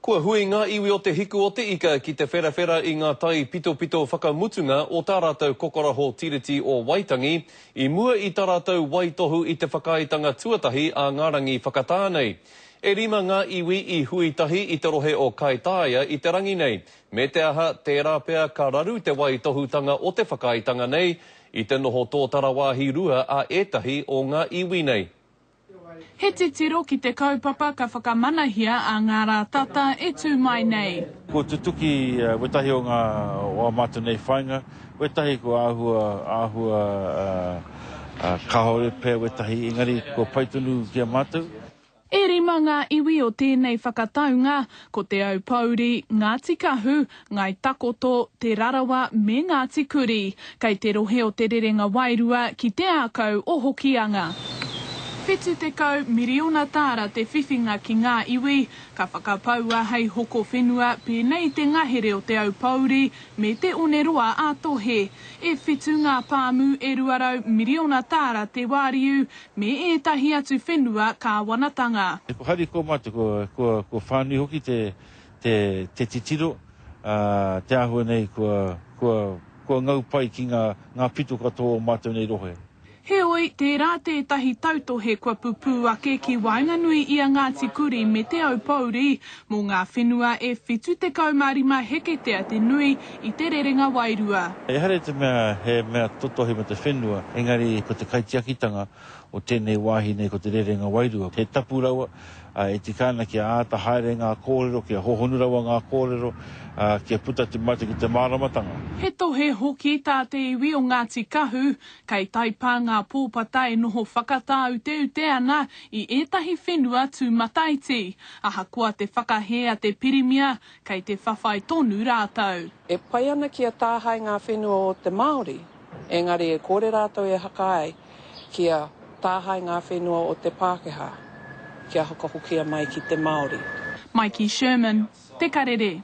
Kua hui ngā iwi o te hiku o te ika ki te whera i ngā tai pito whakamutunga o tā rātou kokoraho tiriti o Waitangi, i mua i tā rātou waitohu i te whakaitanga tuatahi a Ngārangi Whakatānei. E rima ngā iwi i huitahi i te rohe o Kaitaia i te rangi nei. Me te aha, tērā pea ka raru te waitohutanga o te whakaitanga nei, i te noho tō tarawāhi rua a ētahi o ngā iwi nei. He te tiro ki te kaupapa ka whakamanahia a ngā rā tata e tū mai nei. Ko tutuki wetahi o ngā o mātou nei whainga, wetahi ko āhua kahore pēr wetahi, engari ko paitunu kia mātou. E rima ngā iwi o tēnei whakataunga, ko te au pauri, Ngāti Kahu, Ngai Takoto, te Rarawa me Ngāti Kuri, kei te rohe o te rerenga wairua ki te ākau o Hokianga. Whetū te kau miriona tāra te whiwhinga ki ngā iwi, ka whakapaua hei hoko whenua pēnei te ngahere o te au pauri me te oneroa ātohe. E whetū ngā pāmu e ruarau miriona tāra te wāriu me ētahi atu whenua ka wanatanga. Hari ko mātou ko whānui hoki te titiro, te āhua nei ko ngau pai ki ngā pito katoa o mātou nei rohe. Heoi, te rā tētahi tautohe kua pupu ake ki Wainganui i a Ngāti Kuri me te au pauri, mō ngā whenua e whitu te kaumārima heketea te nui i te rerenga wairua. E hare te mea, he mea totohi me te whenua, engari ko te kaitiakitanga o tēnei wāhi nei ko te rerenga wairua. He tapu rawa, e tikana kia āta haere ngā kōrero, kia hohonu rawa ngā kōrero, kia puta te mata ki te māramatanga. He tohe hoki tā te iwi o Ngāti Kahu, kei taipā ngā pōpata e noho whakatāu te ana i ētahi whenua tū mataiti. Aha kua te whakahea te pirimia, kei te whawhai tonu rātau. E pai ana kia tāhai ngā whenua o te Māori, engari e kore rātau e hakai kia tāhai ngā whenua o te Pākehā, kia hokahokia mai ki te Māori. Mikey Sherman, Te Karere.